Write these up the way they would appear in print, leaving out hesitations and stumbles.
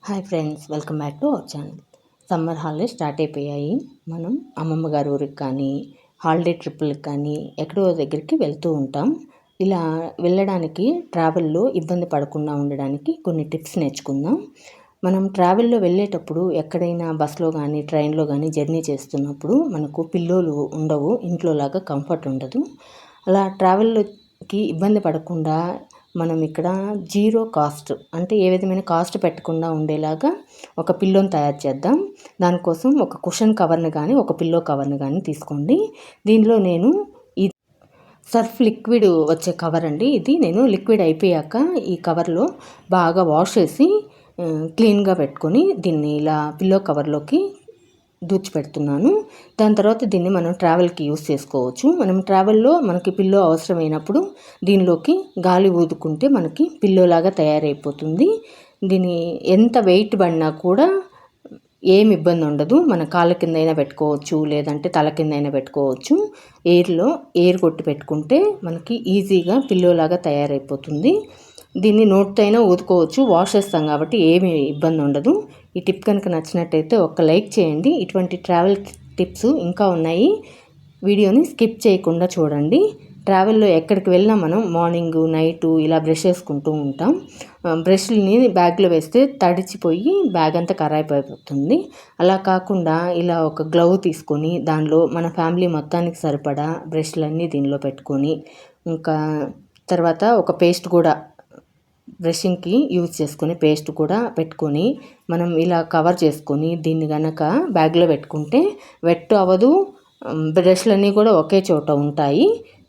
Hi friends, welcome back to our channel. Summer holidays start అయిపోయాయి. మనం అమ్మమ్మ గారి ఊరికి కానీ హాలిడే ట్రిప్పులకు కానీ ఎక్కడో దగ్గరికి వెళ్తూ ఉంటాం. ఇలా వెళ్ళడానికి ట్రావెల్లో ఇబ్బంది పడకుండా ఉండడానికి కొన్ని టిప్స్ నేర్చుకుందాం. మనం ట్రావెల్లో వెళ్ళేటప్పుడు ఎక్కడైనా బస్లో కానీ ట్రైన్లో కానీ జర్నీ చేస్తున్నప్పుడు మనకు పిల్లోలు ఉండవు, ఇంట్లోలాగా కంఫర్ట్ ఉండదు. అలా ట్రావెల్లోకి ఇబ్బంది పడకుండా మనం ఇక్కడ జీరో కాస్ట్ అంటే ఏ విధమైన కాస్ట్ పెట్టకుండా ఉండేలాగా ఒక పిల్లోని తయారు చేద్దాం. దానికోసం ఒక కుషన్ కవర్ని కానీ ఒక పిల్లో కవర్ని కానీ తీసుకోండి. దీనిలో నేను ఈ సర్ఫ్ లిక్విడ్ వచ్చే కవర్ అండి. ఇది నేను లిక్విడ్ అయిపోయాక ఈ కవర్లో బాగా వాష్ చేసి క్లీన్గా పెట్టుకొని దీన్ని ఇలా పిల్లో కవర్లోకి దూచిపెడుతున్నాను. దాని తర్వాత దీన్ని మనం ట్రావెల్కి యూస్ చేసుకోవచ్చు. మనం ట్రావెల్లో మనకి పిల్లో అవసరమైనప్పుడు దీనిలోకి గాలి ఊదుకుంటే మనకి పిల్లోలాగా తయారైపోతుంది. దీని ఎంత వెయిట్ పడినా కూడా ఏమి ఇబ్బంది ఉండదు. మన కాళ్ళ కింద అయినా పెట్టుకోవచ్చు, లేదంటే తల కింద అయినా పెట్టుకోవచ్చు. ఎయిర్ కొట్టి పెట్టుకుంటే మనకి ఈజీగా పిల్లోలాగా తయారైపోతుంది. దీన్ని నోటితో అయినా ఊదుకోవచ్చు, వాష్ చేస్తాం కాబట్టి ఏమి ఇబ్బంది ఉండదు. ఈ టిప్ కనుక నచ్చినట్టయితే ఒక లైక్ చేయండి. ఇటువంటి ట్రావెల్ టిప్స్ ఇంకా ఉన్నాయి, వీడియోని స్కిప్ చేయకుండా చూడండి. ట్రావెల్లో ఎక్కడికి వెళ్ళినా మనం మార్నింగ్ నైటు ఇలా బ్రష్ చేసుకుంటూ ఉంటాం. బ్రష్ని బ్యాగ్లో వేస్తే తడిచిపోయి బ్యాగ్ అంతా ఖరాబ్ అయిపోతుంది. అలా కాకుండా ఇలా ఒక గ్లవ్ తీసుకొని దానిలో మన ఫ్యామిలీ మొత్తానికి సరిపడా బ్రష్లన్నీ దీనిలో పెట్టుకొని, ఇంకా తర్వాత ఒక పేస్ట్ కూడా బ్రషింగ్కి యూజ్ చేసుకొని పేస్ట్ కూడా పెట్టుకొని మనం ఇలా కవర్ చేసుకొని దీన్ని కనుక బ్యాగ్లో పెట్టుకుంటే వెట్ అవ్వదు, బ్రష్లన్నీ కూడా ఒకే చోట ఉంటాయి.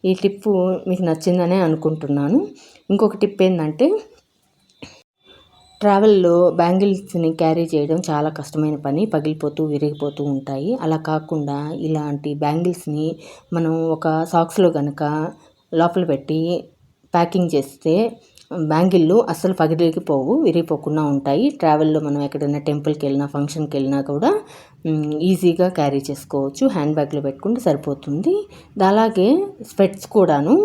ఈ టిప్ మీకు నచ్చిందనే అనుకుంటున్నాను. ఇంకొక టిప్ ఏంటంటే, ట్రావెల్లో బ్యాంగిల్స్ని క్యారీ చేయడం చాలా కష్టమైన పని, పగిలిపోతూ విరిగిపోతూ ఉంటాయి. అలా కాకుండా ఇలాంటి బ్యాంగిల్స్ని మనం ఒక సాక్స్లో కనుక లోపల పెట్టి ప్యాకింగ్ చేస్తే బ్యాంగిళ్ళు అస్సలు పగిలిపోవు, విరిగిపోకుండా ఉంటాయి. ట్రావెల్లో మనం ఎక్కడైనా టెంపుల్కి వెళ్ళినా ఫంక్షన్కి వెళ్ళినా కూడా ఈజీగా క్యారీ చేసుకోవచ్చు. హ్యాండ్ బ్యాగ్లో పెట్టుకుంటే సరిపోతుంది. అలాగే స్పెట్స్ కూడాను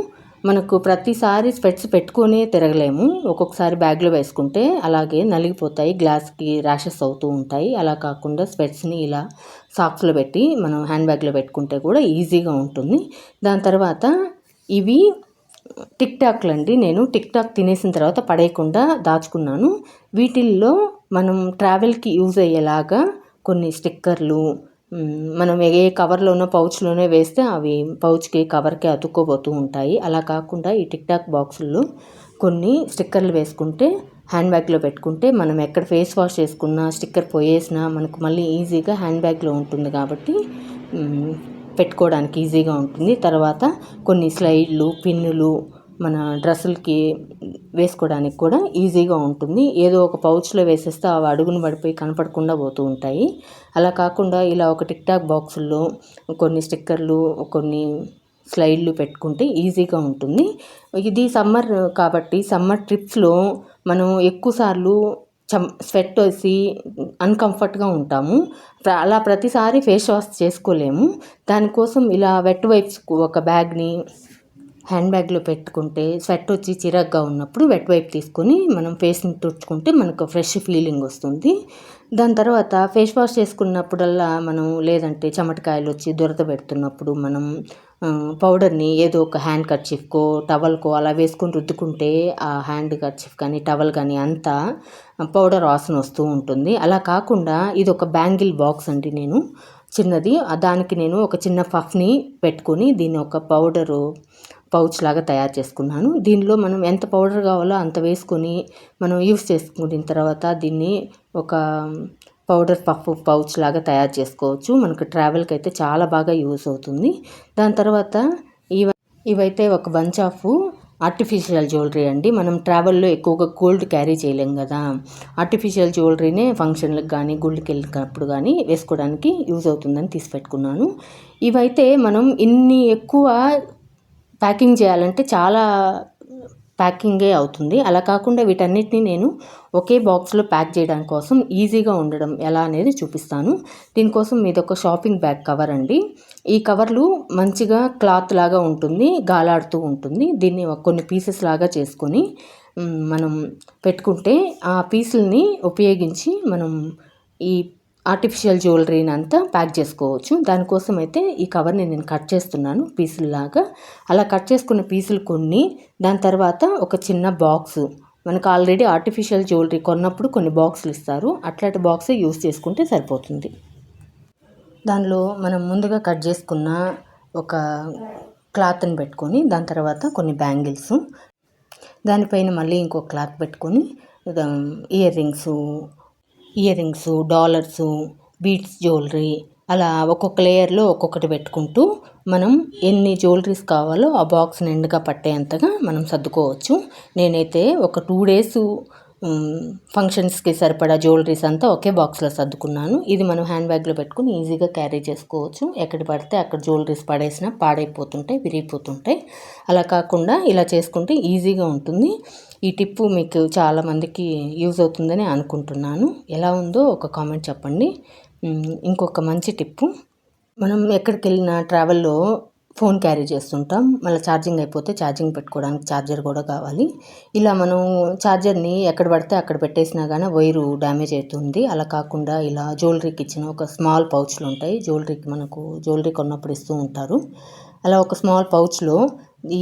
మనకు ప్రతిసారి స్పెట్స్ పెట్టుకొని తిరగలేము. ఒక్కొక్కసారి బ్యాగ్లో వేసుకుంటే అలాగే నలిగిపోతాయి, గ్లాస్కి ర్యాషెస్ అవుతూ ఉంటాయి. అలా కాకుండా స్పెట్స్ని ఇలా సాక్స్లో పెట్టి మనం హ్యాండ్ బ్యాగ్లో పెట్టుకుంటే కూడా ఈజీగా ఉంటుంది. దాని తర్వాత ఇవి టిక్ టాక్లు అండి. నేను టిక్ టాక్ తినేసిన తర్వాత పడేయకుండా దాచుకున్నాను. వీటిల్లో మనం ట్రావెల్కి యూజ్ అయ్యేలాగా కొన్ని స్టిక్కర్లు మనం ఏ కవర్లోనో పౌచ్లోనే వేస్తే అవి పౌచ్కి కవర్కి అతుక్కోబోతూ ఉంటాయి. అలా కాకుండా ఈ టిక్ టాక్ బాక్సుల్లో కొన్ని స్టిక్కర్లు వేసుకుంటే హ్యాండ్ బ్యాగ్లో పెట్టుకుంటే మనం ఎక్కడ ఫేస్ వాష్ చేసుకున్నా స్టిక్కర్ పోయేసినా మనకు మళ్ళీ ఈజీగా హ్యాండ్ బ్యాగ్లో ఉంటుంది కాబట్టి పెట్టుకోవడానికి ఈజీగా ఉంటుంది. తర్వాత కొన్ని స్లైడ్లు, పిన్నులు మన డ్రెస్సులకి వేసుకోవడానికి కూడా ఈజీగా ఉంటుంది. ఏదో ఒక పౌచ్లో వేసేస్తే అవి అడుగును పడిపోయి కనపడకుండా పోతూ ఉంటాయి. అలా కాకుండా ఇలా ఒక టిక్ టాక్ బాక్సుల్లో కొన్ని స్టిక్కర్లు, కొన్ని స్లైడ్లు పెట్టుకుంటే ఈజీగా ఉంటుంది. ఇది సమ్మర్ కాబట్టి సమ్మర్ ట్రిప్స్లో మనం ఎక్కువసార్లు స్వెట్ వేసి అన్కంఫర్ట్గా ఉంటాము. అలా ప్రతిసారి ఫేస్ వాష్ చేసుకోలేము. దానికోసం ఇలా వెట్ వైప్స్ ఒక బ్యాగ్ని హ్యాండ్ బ్యాగ్లో పెట్టుకుంటే స్వెట్ వచ్చి చిరాగ్గా ఉన్నప్పుడు వెట్ వైప్ తీసుకొని మనం ఫేస్ని తుడుచుకుంటే మనకు ఫ్రెష్ ఫీలింగ్ వస్తుంది. దాని తర్వాత ఫేస్ వాష్ చేసుకున్నప్పుడల్లా మనం లేదంటే చెమటకాయలు వచ్చి దురద పెడుతున్నప్పుడు మనం పౌడర్ని ఏదో ఒక హ్యాండ్ కర్చీఫ్కో టవల్కో అలా వేసుకొని రుద్దుకుంటే ఆ హ్యాండ్ కర్చీఫ్ కానీ టవల్ కానీ అంతా పౌడర్ వాసన వస్తూ ఉంటుంది. అలా కాకుండా ఇది ఒక బ్యాంగిల్ బాక్స్ అండి, నేను చిన్నది, దానికి నేను ఒక చిన్న పఫ్ని పెట్టుకొని దీన్ని ఒక పౌడరు పౌచ్ లాగా తయారు చేసుకున్నాను. దీనిలో మనం ఎంత పౌడర్ కావాలో అంత వేసుకొని మనం యూస్ చేసుకున్న తర్వాత దీన్ని ఒక పౌడర్ పఫ్ పౌచ్ లాగా తయారు చేసుకోవచ్చు. మనకు ట్రావెల్కి అయితే చాలా బాగా యూస్ అవుతుంది. దాని తర్వాత ఇవైతే ఒక బంచ్ ఆఫ్ ఆర్టిఫిషియల్ జ్యువెలరీ అండి. మనం ట్రావెల్లో ఎక్కువగా గోల్డ్ క్యారీ చేయలేం కదా, ఆర్టిఫిషియల్ జ్యువెలరీనే ఫంక్షన్లకు కానీ గుళ్ళకి వెళ్ళినప్పుడు కానీ వేసుకోవడానికి యూజ్ అవుతుందని తీసి పెట్టుకున్నాను. ఇవైతే మనం ఇన్ని ఎక్కువ ప్యాకింగ్ చేయాలంటే చాలా ప్యాకింగే అవుతుంది. అలా కాకుండా వీటన్నిటిని నేను ఒకే బాక్స్లో ప్యాక్ చేయడానికి కోసం ఈజీగా ఉండడం ఎలా అనేది చూపిస్తాను. దీనికోసం ఇదొక షాపింగ్ బ్యాగ్ కవర్ అండి. ఈ కవర్లు మంచిగా క్లాత్ లాగా ఉంటుంది, గాలాడుతూ ఉంటుంది. దీన్ని కొన్ని పీసెస్ లాగా చేసుకొని మనం పెట్టుకుంటే ఆ పీసుల్ని ఉపయోగించి మనం ఈ ఆర్టిఫిషియల్ జ్యువెలరీని అంతా ప్యాక్ చేసుకోవచ్చు. దానికోసం అయితే ఈ కవర్ని నేను కట్ చేస్తున్నాను పీసుల్లాగా. అలా కట్ చేసుకున్న పీసులు కొన్ని, దాని తర్వాత ఒక చిన్న బాక్సు, మనకు ఆల్రెడీ ఆర్టిఫిషియల్ జ్యువెలరీ కొన్నప్పుడు కొన్ని బాక్సులు ఇస్తారు, అట్లాంటి బాక్సే యూస్ చేసుకుంటే సరిపోతుంది. దానిలో మనం ముందుగా కట్ చేసుకున్న ఒక క్లాత్ని పెట్టుకొని, దాని తర్వాత కొన్ని బ్యాంగిల్స్, దానిపైన మళ్ళీ ఇంకో క్లాత్ పెట్టుకొని year rings, dollars, beads jewellery, అలా ఒక్కొక్క లేయర్లో ఒక్కొక్కటి పెట్టుకుంటూ మనం ఎన్ని జ్యువెలరీస్ కావాలో ఆ బాక్స్ నిండుగా పట్టేంతగా మనం సర్దుకోవచ్చు. నేనైతే ఒక 2 days ఫంక్షన్స్కి సరిపడా జ్యువెలరీస్ అంతా ఒకే బాక్స్లో సర్దుకున్నాను. ఇది మనం హ్యాండ్ బ్యాగ్లో పెట్టుకుని ఈజీగా క్యారీ చేసుకోవచ్చు. ఎక్కడ పడితే అక్కడ జ్యువెలరీస్ పడేసినా పాడైపోతుంటాయి, విరిగిపోతుంటాయి. అలా కాకుండా ఇలా చేసుకుంటే ఈజీగా ఉంటుంది. ఈ టిప్పు మీకు చాలామందికి యూజ్ అవుతుందని అనుకుంటున్నాను. ఎలా ఉందో ఒక కామెంట్ చెప్పండి. ఇంకొక మంచి టిప్పు, మనం ఎక్కడికి వెళ్ళినా ట్రావెల్లో ఫోన్ క్యారీ చేస్తుంటాం, మళ్ళీ ఛార్జింగ్ అయిపోతే ఛార్జింగ్ పెట్టుకోవడానికి ఛార్జర్ కూడా కావాలి. ఇలా మనం ఛార్జర్ని ఎక్కడ పడితే అక్కడ పెట్టేసినా కానీ వైరు డ్యామేజ్ అవుతుంది. అలా కాకుండా ఇలా జ్యువెలరీకి ఇచ్చిన ఒక స్మాల్ పౌచ్లు ఉంటాయి, జ్యువెలరీ కొన్నప్పుడు ఇస్తూ ఉంటారు. అలా ఒక స్మాల్ పౌచ్లో ఈ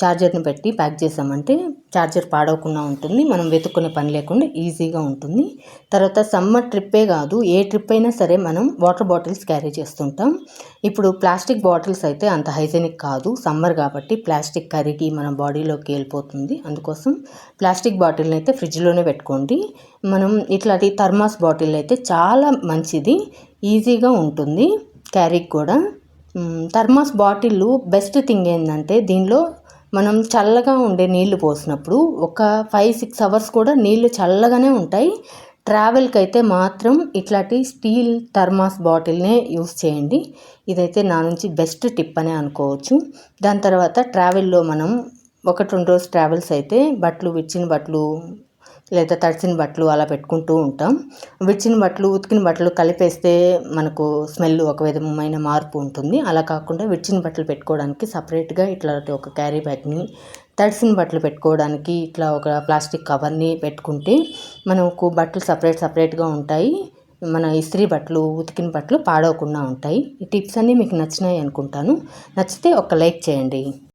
ఛార్జర్ని పెట్టి ప్యాక్ చేసామంటే ఛార్జర్ పాడవకుండా ఉంటుంది, మనం వెతుక్కునే పని లేకుండా ఈజీగా ఉంటుంది. తర్వాత సమ్మర్ ట్రిప్పే కాదు, ఏ ట్రిప్ అయినా సరే మనం వాటర్ బాటిల్స్ క్యారీ చేస్తుంటాం. ఇప్పుడు ప్లాస్టిక్ బాటిల్స్ అయితే అంత హైజెనిక్ కాదు, సమ్మర్ కాబట్టి ప్లాస్టిక్ కరిగి మన బాడీలోకి వెళ్ళిపోతుంది. అందుకోసం ప్లాస్టిక్ బాటిల్ని అయితే ఫ్రిడ్జ్లోనే పెట్టుకోండి. మనం ఇట్లాంటి థర్మాస్ బాటిల్ అయితే చాలా మంచిది, ఈజీగా ఉంటుంది క్యారీకి కూడా. థర్మాస్ బాటిల్ బెస్ట్ థింగ్ ఏంటంటే, దీనిలో మనం చల్లగా ఉండే నీళ్లు పోసినప్పుడు ఒక 5-6 hours కూడా నీళ్లు చల్లగానే ఉంటాయి. ట్రావెల్కి అయితే మాత్రం ఇట్లాంటి స్టీల్ థర్మాస్ బాటిల్నే యూస్ చేయండి. ఇదైతే నా నుంచి బెస్ట్ టిప్ అనే అనుకోవచ్చు. దాని తర్వాత ట్రావెల్లో మనం 1-2 రోజు ట్రావెల్స్ అయితే విడిచిన బట్టలు లేదా తడిసిన బట్టలు అలా పెట్టుకుంటూ ఉంటాం. విడిచిన బట్టలు ఉతికిన బట్టలు కలిపేస్తే మనకు స్మెల్ ఒక విధమైన మార్పు ఉంటుంది. అలా కాకుండా విడిచిన బట్టలు పెట్టుకోవడానికి సపరేట్గా ఇట్లాంటి ఒక క్యారీ బ్యాగ్ని, తడిసిన బట్టలు పెట్టుకోవడానికి ఇట్లా ఒక ప్లాస్టిక్ కవర్ని పెట్టుకుంటే మనకు బట్టలు సపరేట్గా ఉంటాయి. మన ఇస్త్రీ బట్టలు, ఉతికిన బట్టలు పాడవకుండా ఉంటాయి. ఈ టిప్స్ అన్నీ మీకు నచ్చినాయి అనుకుంటాను. నచ్చితే ఒక లైక్ చేయండి.